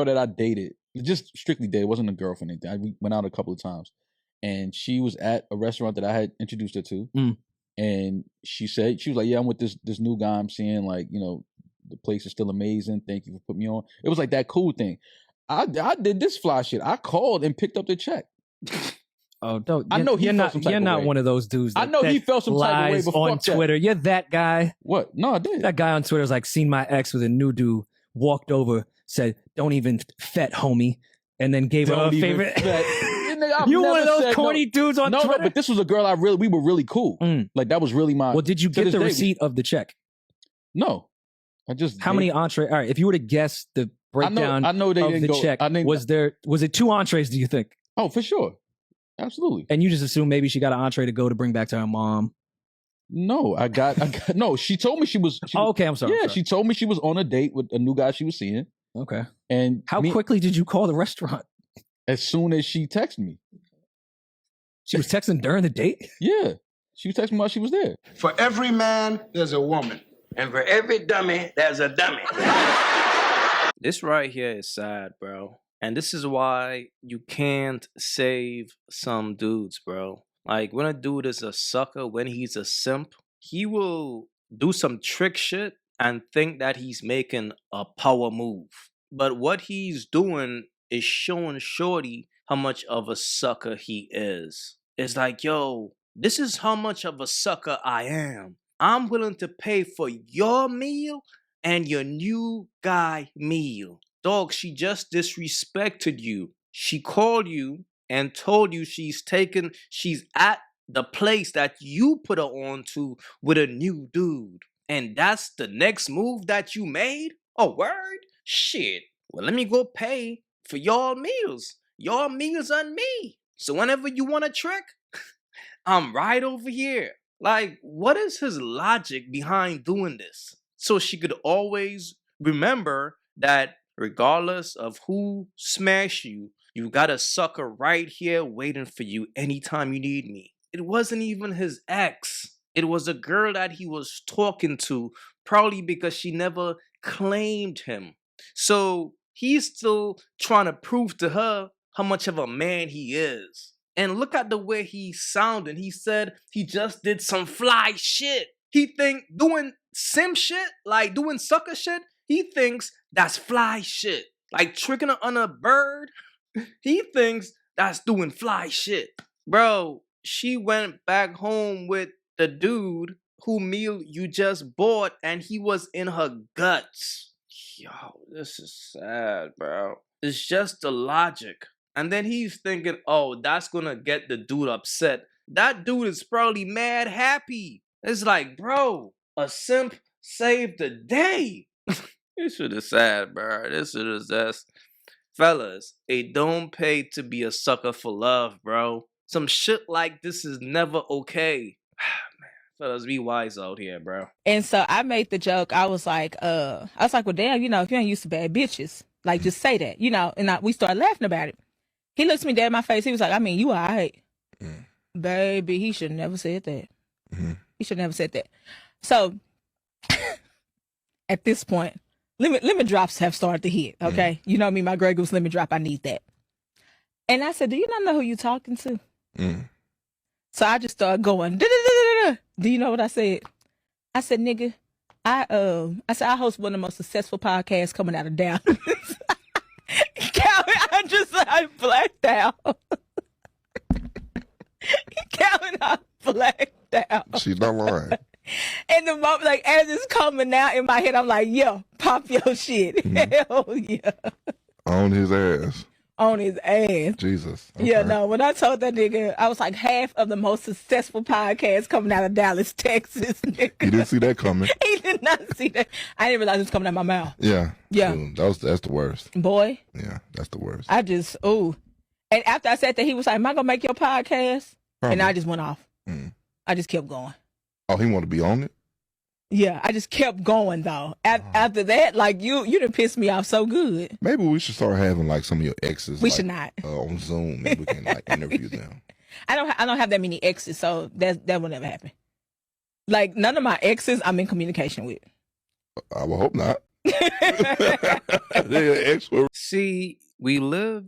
girl that I dated, just strictly dated, it wasn't a girlfriend or anything. We went out a couple of times, and she was at a restaurant that I had introduced her to, and she was like, "Yeah, I'm with this new guy I'm seeing. Like, you know, the place is still amazing. Thank you for putting me on." It was like that cool thing. I did this fly shit. I called and picked up the check. Oh, don't! I know you're not one of those dudes. I know he felt some type of way, but on Twitter. You're that guy. What? No, I did. That guy on Twitter was like, seen my ex with a new dude, walked over, said, "Don't even fet, homie," and then gave her a favorite. You one of those corny dudes on Twitter? No, but this was a girl we were really cool. Like that was really my. Well, did you get the receipt of the check? No, I just. How many entrees? All right, if you were to guess the breakdown I know they of didn't the go, check, was it 2 entrees? Do you think? Oh, for sure. Absolutely. And you just assume maybe she got an entree to go to bring back to her mom. No, I got no, she told me she was. Okay, I'm sorry. Yeah, I'm sorry. she told me she was on a date with a new guy she was seeing. Okay. And how quickly did you call the restaurant? As soon as she texted me. She was texting during the date? Yeah. She was texting me while she was there. For every man, there's a woman. And for every dummy, there's a dummy. This right here is sad, bro. And this is why you can't save some dudes, bro. Like, when a dude is a sucker, when he's a simp, he will do some trick shit and think that he's making a power move. But what he's doing is showing shorty how much of a sucker he is. It's like, yo, this is how much of a sucker I am. I'm willing to pay for your meal and your new guy meal. Dog, she just disrespected you. She called you and told you she's at the place that you put her on to with a new dude. And that's the next move that you made? Oh, word? Shit. Well, let me go pay for your meals. Your meals on me. So whenever you want a trick, I'm right over here. Like, what is his logic behind doing this? So she could always remember that regardless of who smashed you, you got a sucker right here waiting for you anytime you need me. It wasn't even his ex. It was a girl that he was talking to, probably because she never claimed him. So he's still trying to prove to her how much of a man he is. And look at the way he sounded. He said he just did some fly shit. He think doing sim shit, like doing sucker shit, he thinks that's fly shit. Like tricking on a bird, he thinks that's doing fly shit. Bro, she went back home with the dude who meal you just bought and he was in her guts. Yo, this is sad, bro. It's just the logic. And then he's thinking, oh, that's gonna get the dude upset. That dude is probably mad happy. It's like, bro, a simp saved the day. This shit is sad, bro. This shit is just... Fellas, it don't pay to be a sucker for love, bro. Some shit like this is never okay. Man, fellas, be wise out here, bro. And so I made the joke. I was like, well, damn, you know, if you ain't used to bad bitches, like, just say that, you know. And we started laughing about it. He looks me dead in my face. He was like, I mean, you all right. Baby, he should never said that. He should never said that. So at this point, lemon drops have started to hit. Okay, you know me, my Grey Goose lemon drop. I need that. And I said, do you not know who you talking to? So I just started going. Do you know what I said? I said, nigga, I host one of the most successful podcasts coming out of Dallas. Calvin, I blacked out. Calvin, I blacked out. She's not lying. And the moment, like, as it's coming out in my head, I'm like, yo, pop your shit. Hell yeah. On his ass. On his ass. Jesus. Okay. Yeah, no, when I told that nigga, I was like, half of the most successful podcasts coming out of Dallas, Texas, nigga. He didn't see that coming. He did not see that. I didn't realize it was coming out of my mouth. Yeah. Yeah. Dude, that's the worst. Boy. Yeah, that's the worst. I just, ooh. And after I said that, he was like, am I going to make your podcast? Probably. And I just went off. I just kept going. Oh, he wanted to be on it? Yeah, I just kept going, though. After that, like, you done pissed me off so good. Maybe we should start having, like, some of your exes. We like, should not. On Zoom, and we can, like, interview them. I don't have that many exes, so that will never happen. Like, none of my exes I'm in communication with. I would hope not. See, we live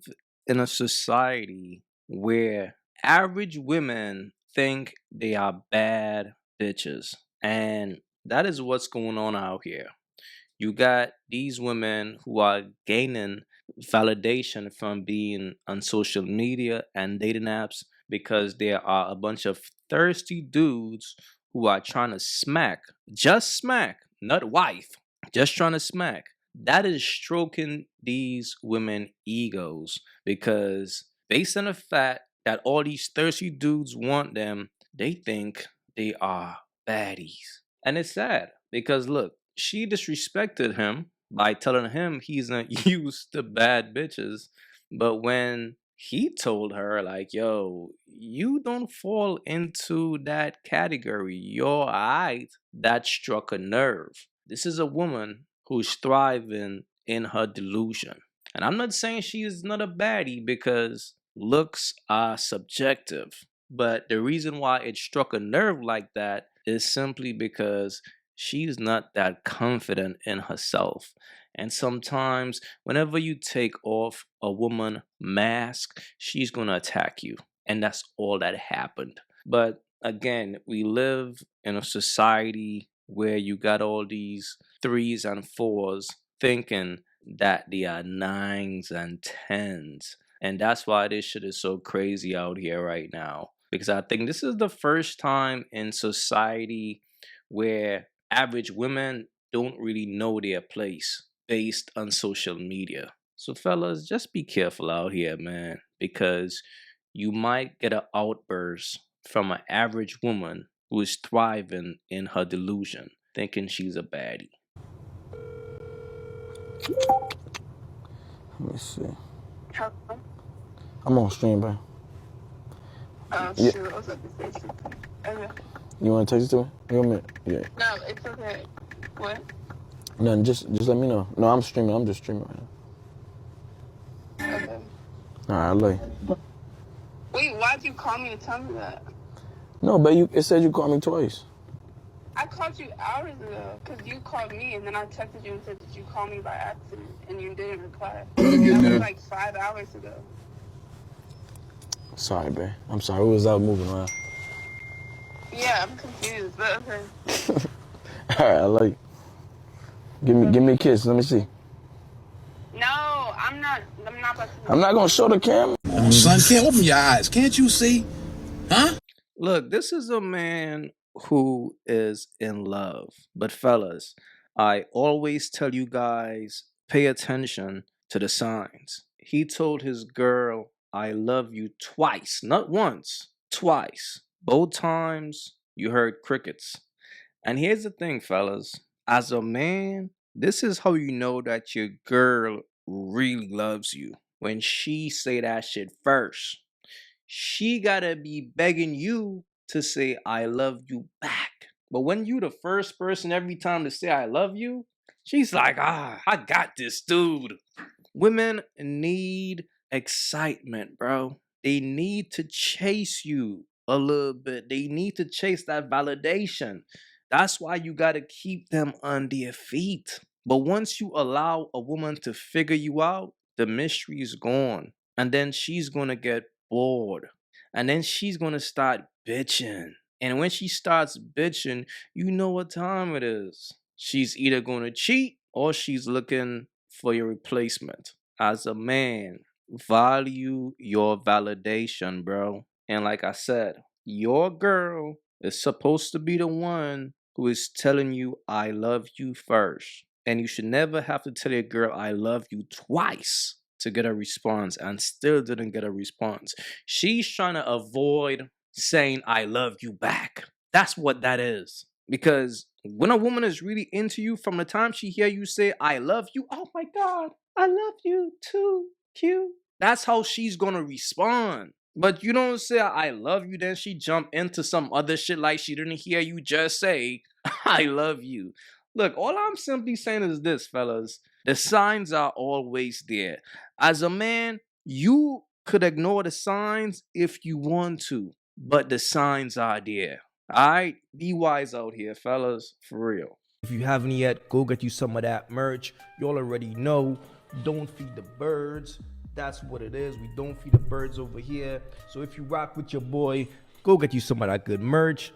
in a society where average women think they are bad bitches. And that is what's going on out here. You got these women who are gaining validation from being on social media and dating apps because there are a bunch of thirsty dudes who are trying to smack, just smack, not wife, just trying to smack. That is stroking these women egos because based on the fact that all these thirsty dudes want them, they think they are baddies. And it's sad because look, she disrespected him by telling him he's not used to bad bitches. But when he told her, like, yo, you don't fall into that category, you're alright, that struck a nerve. This is a woman who's thriving in her delusion. And I'm not saying she is not a baddie because looks are subjective. But the reason why it struck a nerve like that is simply because she's not that confident in herself. And sometimes, whenever you take off a woman mask, she's going to attack you. And that's all that happened. But again, we live in a society where you got all these 3s and 4s thinking that they are 9s and 10s. And that's why this shit is so crazy out here right now. Because I think this is the first time in society where average women don't really know their place based on social media. So fellas, just be careful out here, man, because you might get an outburst from an average woman who is thriving in her delusion, thinking she's a baddie. Let me see. I'm on stream, bro. Yeah. Shoot, I was about to say something. Okay. You want to text it to me? You want me? Yeah. No, it's okay. What? Nothing. Just let me know. No, I'm streaming. I'm just streaming right Okay. now. All right, I love you. Wait, why'd you call me to tell me that? No, but it said you called me twice. I called you hours ago because you called me and then I texted you and said, did you call me by accident? And you didn't reply. That was like 5 hours ago. Sorry, babe. I'm sorry. We was out moving around. Yeah, I'm confused, but okay. All right, I love you. Give me a kiss. Let me see. No, I'm not about to. I'm not gonna show the camera. Son, can't open your eyes. Can't you see? Huh? Look, this is a man who is in love. But fellas, I always tell you guys, pay attention to the signs. He told his girl, I love you twice. Not once, twice. Both times you heard crickets. And here's the thing, fellas. As a man, this is how you know that your girl really loves you. When she say that shit first. She gotta be begging you to say, I love you back. But when you the first person every time to say, I love you, she's like, I got this dude. Women need excitement, bro. They need to chase you a little bit. They need to chase that validation. That's why you gotta keep them on their feet. But once you allow a woman to figure you out, the mystery is gone. And then she's gonna get bored. And then she's gonna start bitching. And when she starts bitching, you know what time it is. She's either gonna cheat or she's looking for your replacement. As a man, value your validation, bro. And like I said, your girl is supposed to be the one who is telling you, I love you first. And you should never have to tell your girl, I love you twice to get a response, and still didn't get a response. She's trying to avoid saying, I love you back. That's what that is. Because when a woman is really into you, from the time she hear you say, I love you, oh my God, I love you too, Q. That's how she's going to respond. But you don't say, I love you, then she jump into some other shit like she didn't hear you just say, I love you. Look, all I'm simply saying is this, fellas. The signs are always there. As a man, you could ignore the signs if you want to, but the signs are there. All right? Be wise out here, fellas. For real. If you haven't yet, go get you some of that merch. Y'all already know, don't feed the birds. That's what it is. We don't feed the birds over here. So if you rock with your boy, go get you some of that good merch.